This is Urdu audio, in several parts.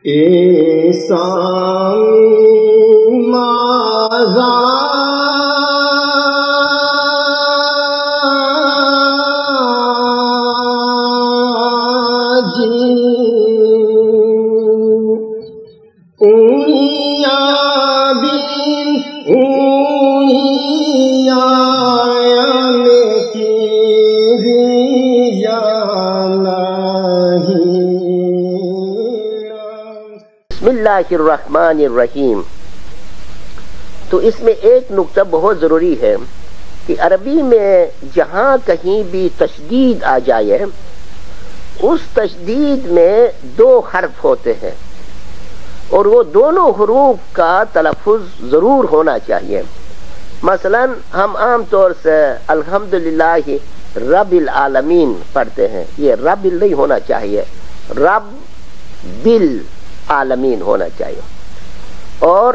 بسم اللہ الرحمن الرحیم۔ تو اس میں ایک نقطہ بہت ضروری ہے کہ عربی میں جہاں کہیں بھی تشدید آ جائے اس تشدید میں دو حرف ہوتے ہیں اور وہ دونوں حروف کا تلفظ ضرور ہونا چاہیے۔ مثلا ہم عام طور سے الحمدللہ رب العالمین پڑھتے ہیں، یہ رب نہیں ہونا چاہیے، رب بالعالمین ہونا چاہیے۔ اور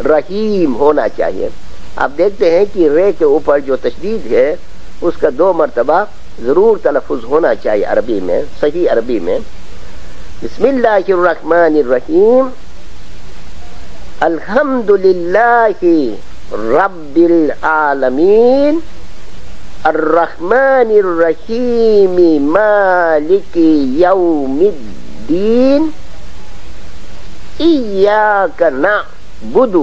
رحیم ہونا چاہیے۔ آپ دیکھتے ہیں کہ رے کے اوپر جو تشدید ہے اس کا 2 مرتبہ ضرور تلفظ ہونا چاہیے عربی میں، صحیح عربی میں۔ بسم اللہ الرحمن الرحیم، الحمدللہ رب العالمین الرحمن الرحیم مالک یوم الدین ایاک نعبد و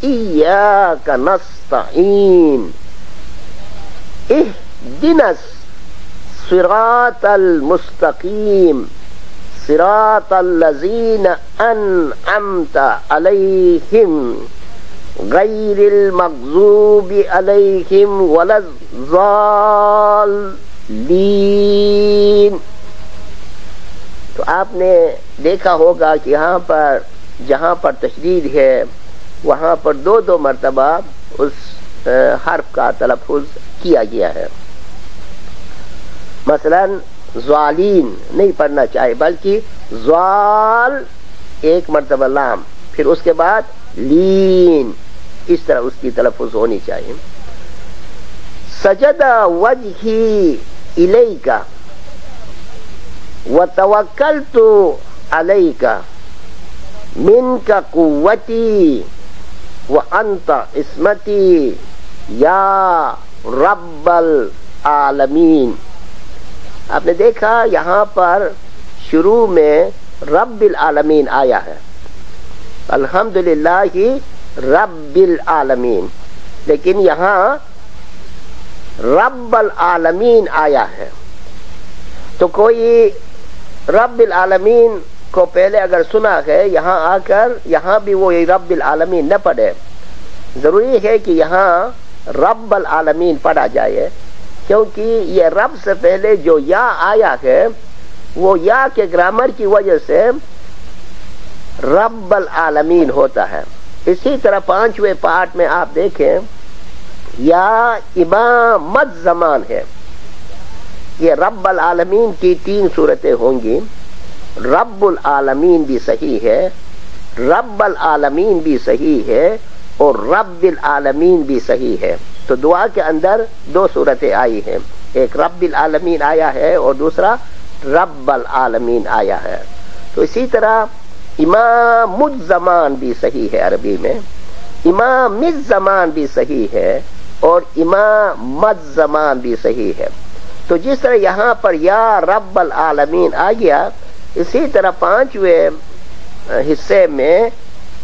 ایاک نستعین اہدنا الصراط المستقیم صراط الذین انعمت علیہم غیر المغضوب علیہم ولا الضالین۔ تو آپ نے دیکھا ہوگا کہ یہاں پر جہاں پر تشدید ہے وہاں پر 2 مرتبہ اس حرف کا تلفظ کیا گیا ہے۔ مثلا ضالین نہیں پڑھنا چاہیے بلکہ ضال 1 مرتبہ لام، پھر اس کے بعد لین، اس طرح اس کی تلفظ ہونی چاہیے۔ سجد وجہی الیک وتوکلت علیک منک قوتی وانت عصمتی یا رب العالمین۔ آپ نے دیکھا یہاں پر شروع میں رب العالمین آیا ہے، الحمدللہ رب العالمین، لیکن یہاں رب العالمین آیا ہے۔ تو کوئی رب العالمین کو پہلے اگر سنا ہے یہاں آ کر یہاں بھی وہ رب العالمین نہ پڑھے، ضروری ہے کہ یہاں رب العالمین پڑھا جائے، کیونکہ یہ رب سے پہلے جو یا آیا ہے وہ یا کے گرامر کی وجہ سے رب العالمین ہوتا ہے۔ اسی طرح 5ویں پارٹ میں آپ دیکھیں یا امامت زمان ہے، یہ رب العالمین کی 3 صورتیں ہوں گی، رب العالمین بھی صحیح ہے، رب العالمین بھی صحیح ہے اور رب العالمین بھی صحیح ہے۔ تو دعا کے اندر 2 صورتیں آئی ہیں، ایک رب العالمین آیا ہے اور دوسرا رب العالمین آیا ہے۔ تو اسی طرح امام الزمان بھی صحیح ہے عربی میں، امام الزمان بھی صحیح ہے اور امام الزمان بھی صحیح ہے۔ تو جس طرح یہاں پر یا رب العالمین آ گیا، اسی طرح 5ویں حصے میں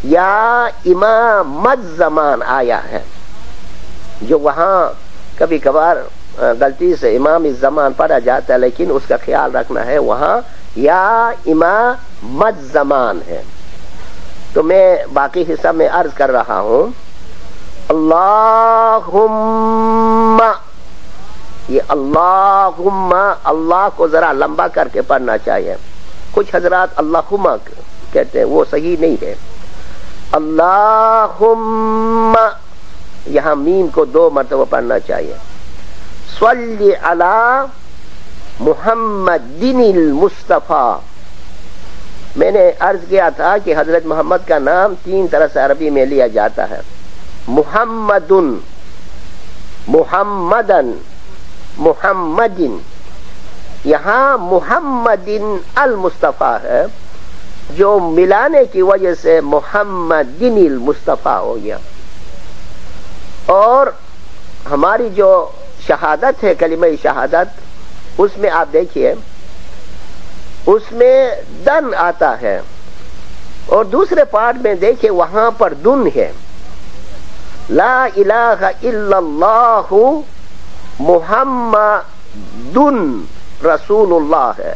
یا امام الزمان آیا ہے، جو وہاں کبھی کبھار غلطی سے امام الزمان پڑھا جاتا ہے، لیکن اس کا خیال رکھنا ہے وہاں یا امام الزمان ہے۔ تو میں باقی حصہ میں عرض کر رہا ہوں، اللہم، یہ اللہم، اللہ کو ذرا لمبا کر کے پڑھنا چاہیے، کچھ حضرات اللہم کہتے ہیں، وہ صحیح نہیں ہے۔ اللہم، یہاں میم کو 2 مرتبہ پڑھنا چاہیے۔ صلی علی محمد المصطفیٰ، میں نے عرض کیا تھا کہ حضرت محمد کا نام 3 طرح سے عربی میں لیا جاتا ہے، محمدن، محمدن محمدن، یہاں محمدن المصطفیٰ ہے، جو ملانے کی وجہ سے محمدن المصطفیٰ ہو گیا. اور ہماری جو شہادت ہے، کلمہ شہادت، اس میں آپ دیکھیے اس میں دن آتا ہے، اور دوسرے پارٹ میں دیکھیے وہاں پر دن ہے. لا الہ الا اللہ محمد رسول اللہ ہے،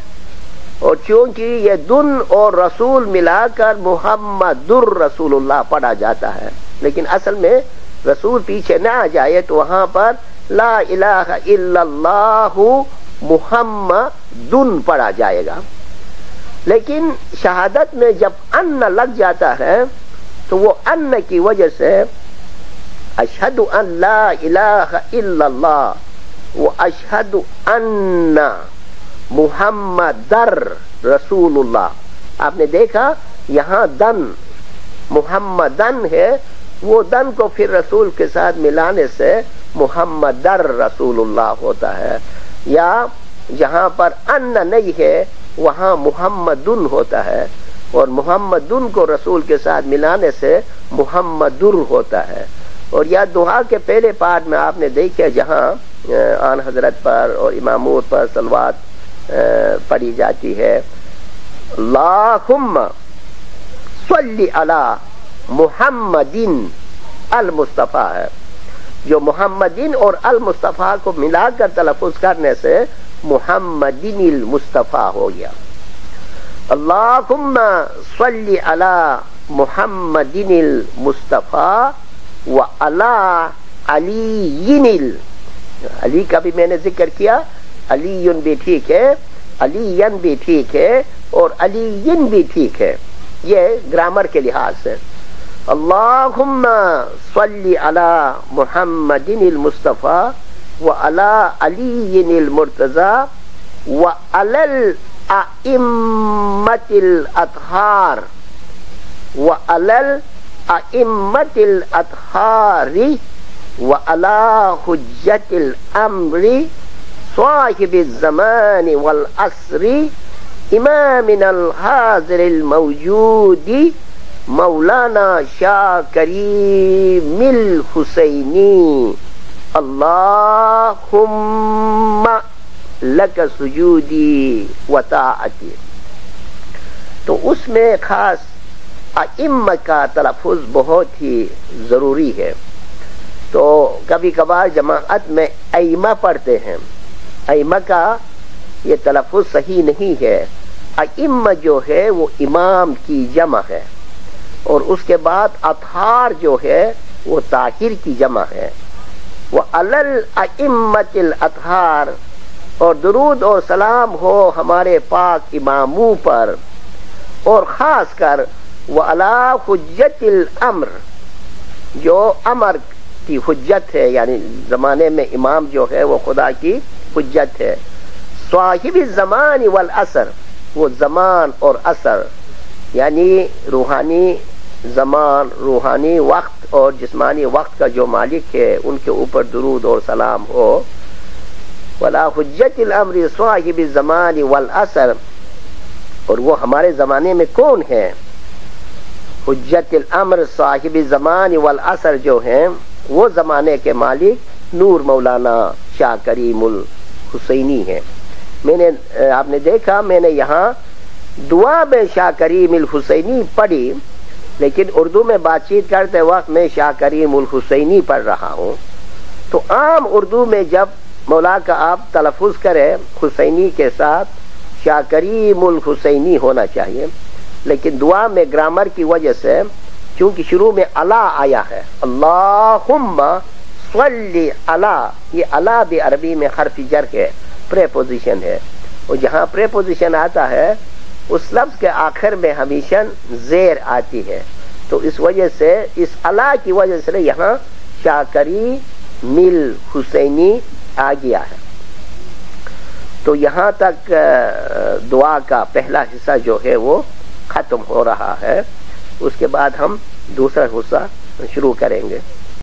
اور چونکہ یہ دن اور رسول ملا کر محمد رسول اللہ پڑھا جاتا ہے، لیکن اصل میں رسول پیچھے نہ آ جائے تو وہاں پر لا الہ الا اللہ محمد پڑھا جائے گا. لیکن شہادت میں جب ان لگ جاتا ہے تو وہ ان کی وجہ سے اشہد ان لا الہ الا اللہ و اشہد ان محمد رسول اللہ. آپ نے دیکھا یہاں دن محمدن ہے، وہ دن کو پھر رسول کے ساتھ ملانے سے محمد رسول اللہ ہوتا ہے. یا جہاں پر ان نہیں ہے وہاں محمدن ہوتا ہے، اور محمدن کو رسول کے ساتھ ملانے سے محمد ہوتا ہے. اور یا دعا کے پہلے پارٹ میں آپ نے دیکھا جہاں آن حضرت پر اور امامور پر صلوات پڑھی جاتی ہے، اللہم صلی علی محمدین المصطفیٰ ہے، جو محمدین اور المصطفیٰ کو ملا کر تلفظ کرنے سے محمدین المصطفیٰ ہو گیا. اللہم صلی علی محمدین المصطفیٰ و علی علی، علی کا بھی میں نے ذکر کیا، علی بھی ٹھیک ہے، علی بھی ٹھیک ہے، اور علی بھی ٹھیک ہے، یہ گرامر کے لحاظ سے. اللہم صلی علی محمد المصطفیٰ و علی علی المرتضی و علی الائمة الاطہار و علی الائمة الاطہار و علی حجت الامر صاحب الزمان والعصر امامنا الحاضر الموجود مولانا شاہ کریم الحسینی اللہم لک سجودی و طاعتی. تو اس میں خاص ائمہ کا تلفظ بہت ہی ضروری ہے. تو کبھی کبھار جماعت میں ائمہ پڑھتے ہیں، ائمہ کا یہ تلفظ صحیح نہیں ہے. ائمہ جو ہے وہ امام کی جمع ہے، اور اس کے بعد اطہار جو ہے وہ طاہر کی جمع ہے. وعلی الائمة الاطہار، اور درود اور سلام ہو ہمارے پاک اماموں پر، اور خاص کر وعلی حجت الامر، جو امر کی حجت ہے، یعنی زمانے میں امام جو ہے وہ خدا کی حجت ہے. صاحب الزمان والعصر، وہ زمان اور عصر یعنی روحانی زمان، روحانی وقت اور جسمانی وقت کا جو مالک ہے، ان کے اوپر درود اور سلام ہو. ولا حجت الامر صاحب الزمان والعصر، اور وہ ہمارے زمانے میں کون ہے؟ حجت الامر صاحب الزمان والعصر جو ہیں وہ زمانے کے مالک نور مولانا شاہ کریم الحسینی ہیں. میں نے آپ نے دیکھا میں نے یہاں دعا میں شاہ کریم الحسینی پڑھی، لیکن اردو میں بات چیت کرتے وقت میں شاہ کریم الحسینی پڑھ رہا ہوں. تو عام اردو میں جب مولا کا آپ تلفظ کریں حسینی کے ساتھ شاہ کریم الحسینی ہونا چاہیے، لیکن دعا میں گرامر کی وجہ سے چونکہ شروع میں علی آیا ہے، اللہم صلی علی، یہ علی بھی عربی میں حرف جر ہے، پریپوزیشن ہے، اور جہاں پریپوزیشن آتا ہے اس لفظ کے آخر میں ہمیشہ زیر آتی ہے. تو اس وجہ سے اس علی کی وجہ سے یہاں شاہ کریم الحسینی آ گیا ہے. تو یہاں تک دعا کا پہلا حصہ جو ہے وہ ختم ہو رہا ہے. اس کے بعد ہم دوسرا حصہ شروع کریں گے.